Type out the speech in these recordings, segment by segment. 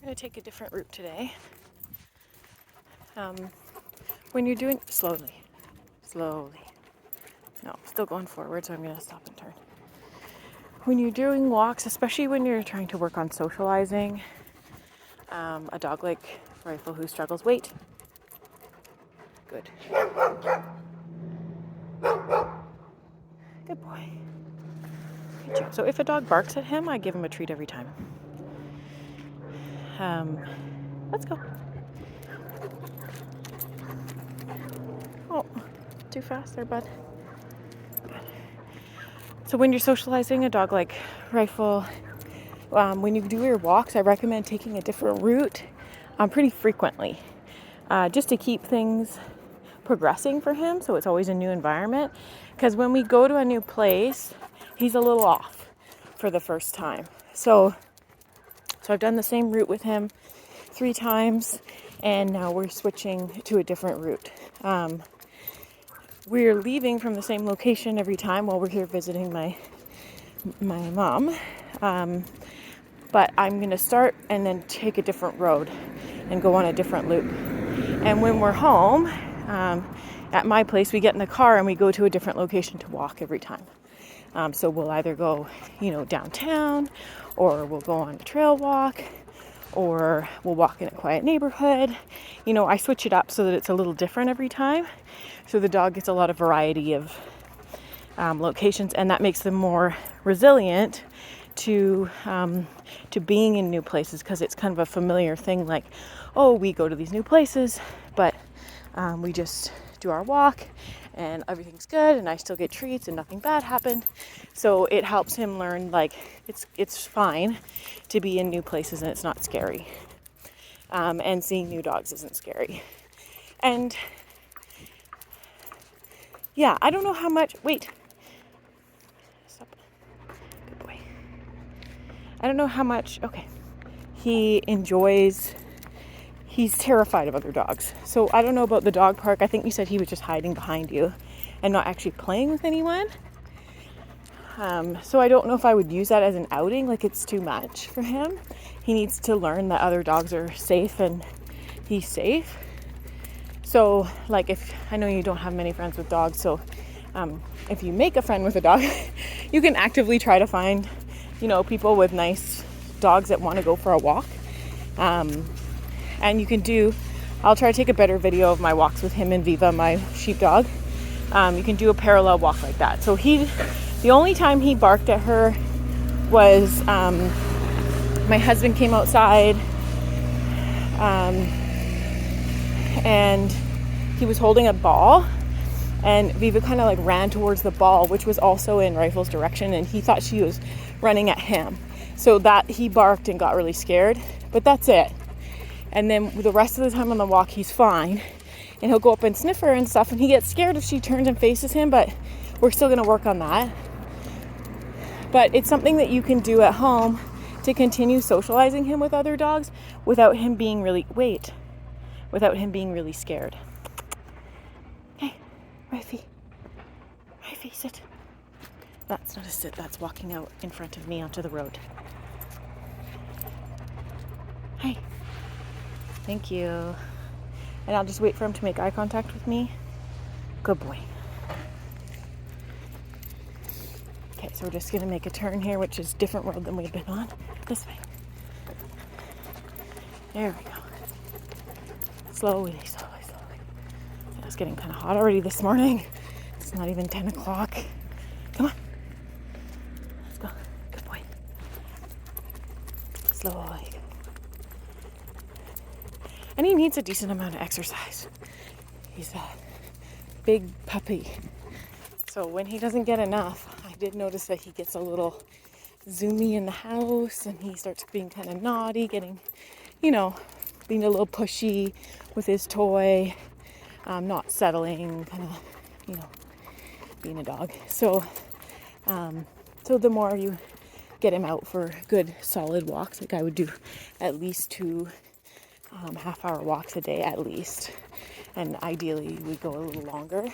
going to take a different route today. When you're doing slowly, no, still going forward, so I'm going to stop and turn. When you're doing walks, especially when you're trying to work on socializing, a dog like Rifle who struggles, wait. Good. Good boy. Good job. So if a dog barks at him, I give him a treat every time. Let's go. Oh, too fast there, bud. Good. So when you're socializing a dog like Rifle, when you do your walks, I recommend taking a different route pretty frequently, just to keep things progressing for him, so it's always a new environment. Because when we go to a new place, he's a little off for the first time. So I've done the same route with him 3 times, and now we're switching to a different route. We're leaving from the same location every time while we're here visiting my mom. But I'm going to start and then take a different road and go on a different loop. And when we're home, at my place, we get in the car and we go to a different location to walk every time. So we'll either go, downtown, or we'll go on a trail walk, or we'll walk in a quiet neighborhood. I switch it up so that it's a little different every time. So the dog gets a lot of variety of locations, and that makes them more resilient to being in new places, because it's kind of a familiar thing, like, oh, we go to these new places, but we just do our walk and everything's good and I still get treats and nothing bad happened. So it helps him learn, like, it's fine to be in new places and it's not scary. And seeing new dogs isn't scary. And yeah, I don't know how much, wait, stop, good boy. I don't know how much, okay, he's terrified of other dogs. So I don't know about the dog park. I think you said he was just hiding behind you and not actually playing with anyone. So I don't know if I would use that as an outing, like it's too much for him. He needs to learn that other dogs are safe and he's safe. So, like, if I know you don't have many friends with dogs, so if you make a friend with a dog, you can actively try to find, people with nice dogs that want to go for a walk. And you can I'll try to take a better video of my walks with him and Viva, my sheepdog. You can do a parallel walk like that. So the only time he barked at her was my husband came outside and he was holding a ball, and Viva kind of like ran towards the ball, which was also in Rifle's direction, and he thought she was running at him. So that he barked and got really scared, but that's it. And then the rest of the time on the walk, he's fine. And he'll go up and sniff her and stuff, and he gets scared if she turns and faces him, but we're still going to work on that. But it's something that you can do at home to continue socializing him with other dogs without him being really scared. Hey, Rifey, sit. That's not a sit, that's walking out in front of me onto the road. Hey. Thank you. And I'll just wait for him to make eye contact with me. Good boy. Okay, so we're just going to make a turn here, which is a different road than we've been on. This way. There we go. Slowly. It's getting kind of hot already this morning. It's not even 10 o'clock. Come on. Let's go. Good boy. Slowly. And he needs a decent amount of exercise. He's a big puppy. So when he doesn't get enough, I did notice that he gets a little zoomy in the house and he starts being kind of naughty, being a little pushy with his toy, not settling, kind of, being a dog. So the more you get him out for good, solid walks, like I would do at least 2 half-hour walks a day at least, and ideally we go a little longer.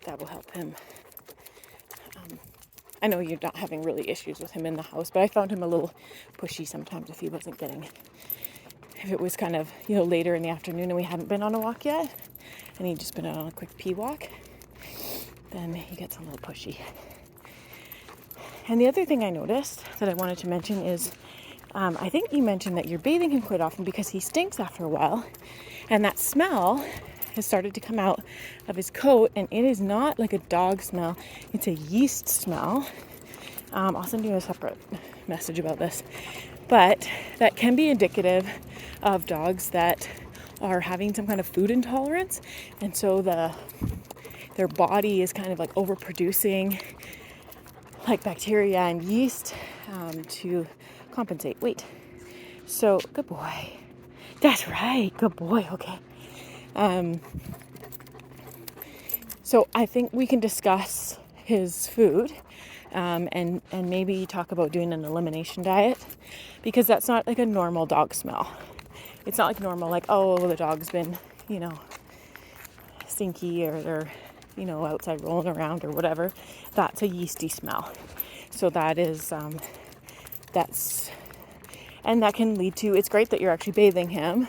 That will help him. I know you're not having really issues with him in the house, but I found him a little pushy sometimes if it was kind of, later in the afternoon and we hadn't been on a walk yet, and he'd just been on a quick pee walk, then he gets a little pushy. And the other thing I noticed that I wanted to mention is, I think you mentioned that you're bathing him quite often because he stinks after a while, and that smell has started to come out of his coat, and it is not like a dog smell, it's a yeast smell. I'll send you a separate message about this, but that can be indicative of dogs that are having some kind of food intolerance, and so their body is kind of like overproducing like bacteria and yeast to compensate. Wait. So, good boy. That's right. Good boy. Okay. So I think we can discuss his food and maybe talk about doing an elimination diet, because that's not like a normal dog smell. It's not like normal, like, oh, the dog's been, stinky, or they're, outside rolling around or whatever. That's a yeasty smell. So that is, and that can lead to, it's great that you're actually bathing him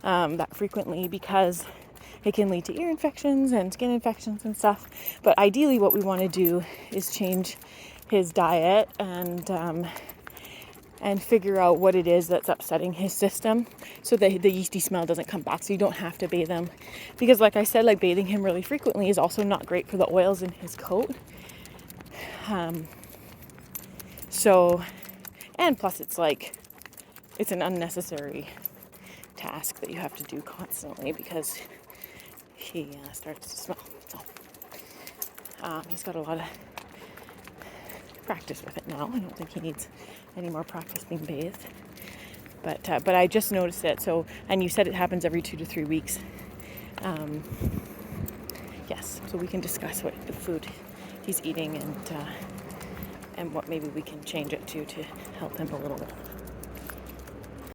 that frequently, because it can lead to ear infections and skin infections and stuff. But ideally what we want to do is change his diet and figure out what it is that's upsetting his system so that the yeasty smell doesn't come back, so you don't have to bathe him. Because like I said, like, bathing him really frequently is also not great for the oils in his coat. And plus it's an unnecessary task that you have to do constantly because he starts to smell. So he's got a lot of practice with it now. I don't think he needs any more practice being bathed. But I just noticed it. So, and you said it happens every 2 to 3 weeks. Yes. So we can discuss what the food he's eating and what maybe we can change it to help him a little bit.